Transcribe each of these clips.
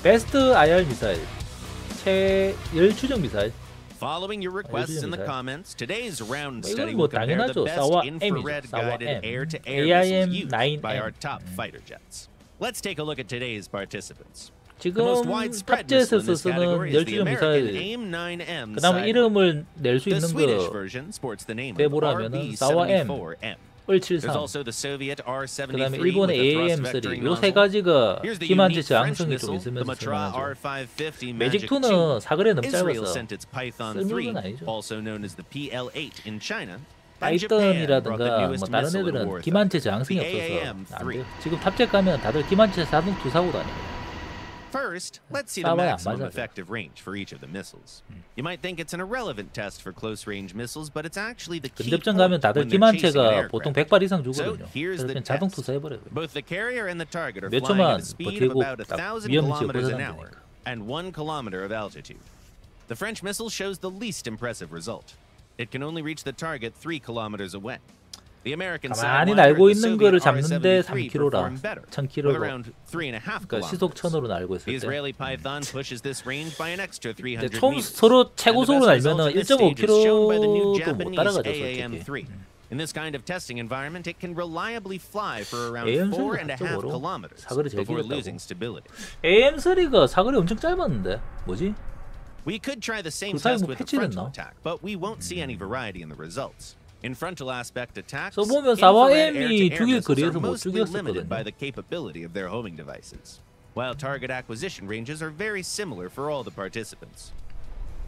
베스트 IR 미사일, 최열 추정 미사일. Following your requests in the comments, today's round study 뭐 will compare the 당연하죠. best 사와 infrared M이죠. 사와 guided M. air-to-air missiles used AIM-9M. by our top fighter jets. Let's take a look at today's participants. 지금 탑재에서 쓰는 열추정 미사일 그 다음에 이름을 낼 수 있는 거 빼보라면은 사와 M, 을73 그 다음에 일본의 AAM3 요 세 가지가 기만제 저항성이 좀 있으면서 쓰는 매직2는 사거리가 너무 짧아서 쓸모는 아니죠. 파이썬이라든가 뭐 다른 애들은 기만체 저항성이 없어서 안 돼요. 지금 탑재 가면 다들 기만체 자동투 사고 다녀요. First, let's see the maximum effective range for each of the missiles. You might think it's an irrelevant test for close-range missiles, but it's actually the key 근접전 가면 다들 기만체가 보통 100발 이상 So 주거든요. here's the 그래서 자동 test. 투사해버려요. Both the carrier and the target are 몇 flying 초만 at a speed of 버티고 about 1,000 위험 지역 kilometers an 벗어나면 hour and 1 kilometer of altitude. The French missile shows the least impressive result. It can only reach the target 3 kilometers away. 가만히 날고 있는 거를 잡는데 3km라 1000km로 그러니까 시속 1000으로 날고 있을 때 근데 총 서로 최고속으로 날면은 1.5km도 못 따라가죠 솔직히. In this kind of testing environment, it can reliably fly for around AM3가 4.5 kilometers before losing stability. AM3가 사거리 엄청 짧았는데 뭐지? We could try the same test with a frontal attack, but we won't see any variety in the results. In frontal aspect attacks, 보면 infrared 사와엠이 air-to-air 죽일 missiles are 거리에서 못 mostly limited 죽였었거든요. by the capability of their homing devices, while target acquisition ranges are very similar for all the participants.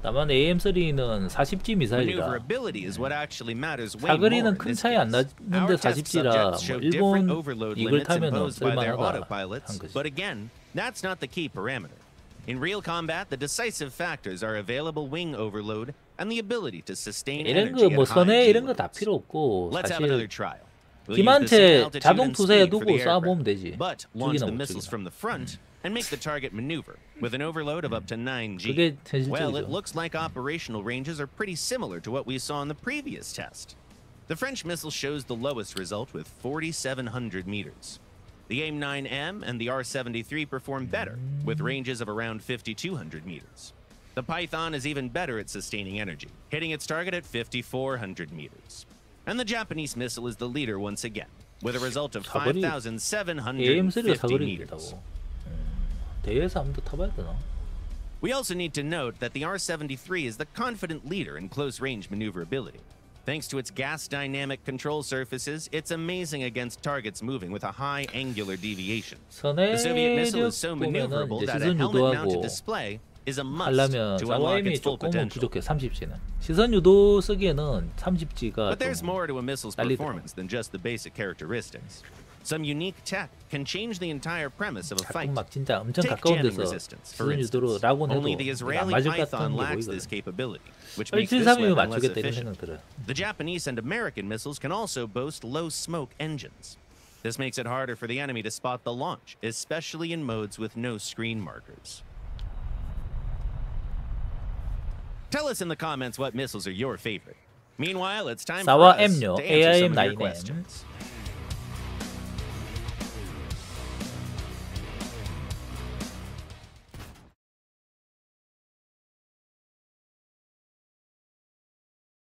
다만 AM3는 40G 미사일이라 Maneuverability is what actually matters way more 사거리는 in 큰 this 차이 안 case. 나는데 Our test 40G라 subjects show different 일본 overload 이걸 limits 타면은 imposed by their 쓸만하다 한 autopilots, 거지. but again, that's not the key parameter. In real combat, the decisive factors are available wing overload and the ability to sustain 이런 energy 거뭐 at high 선에 G 이런 거 다 loads. 필요 없고 Let's have another 사실 trial. We'll use the same 기만체 altitude 자동 and 투사에 speed for 두고 the 쏴보면 aircraft, 되지. but launch 죽이나 the 못 missiles 죽이나. from the front and make the target maneuver with an overload of up to 9G. 그게 Well, it 현실적이죠. looks like operational ranges are pretty similar to what we saw in the previous test. The French missile shows the lowest result with 4,700 meters. The AIM-9M and the R-73 perform better, with ranges of around 5,200 meters. The Python is even better at sustaining energy, hitting its target at 5,400 meters. And the Japanese missile is the leader once again, with a result of 사거리 5,750 사거리 meters. 있다고. 대회에서 한번 더 타봐야 되나? We also need to note that the R-73 is the confident leader in close-range maneuverability. Thanks to its gas dynamic control surfaces, it's amazing against targets moving with a high angular deviation. The Soviet missile is so maneuverable that a helmet-mounted display is a must 하려면 to unlock its 사와엠이 full 조금은 potential. 부족해 30G는 시선 유도 쓰기에는 30G가 But there's more to a missile's 딸리더라고. performance than just the basic characteristics. Some unique tech can change the entire premise of a fight. 가끔 막 진짜 엄청 Take 가까운 jamming 데서 resistance, for 시선 유도로 instance. 라곤 해도 Only the 안 Israeli 맞을 것 Python 같은 게 lacks this 보이거든. capability, which makes this 773이면 weapon less 맞추겠다 이런 efficient. 생각 들어요. The Japanese and American missiles can also boast low smoke engines. This makes it harder for the enemy to spot the launch, especially in modes with no screen markers. Tell us in the comments what missiles are your favorite. Meanwhile, it's time for 사와 us M요, to answer some of your AIM-9M. questions.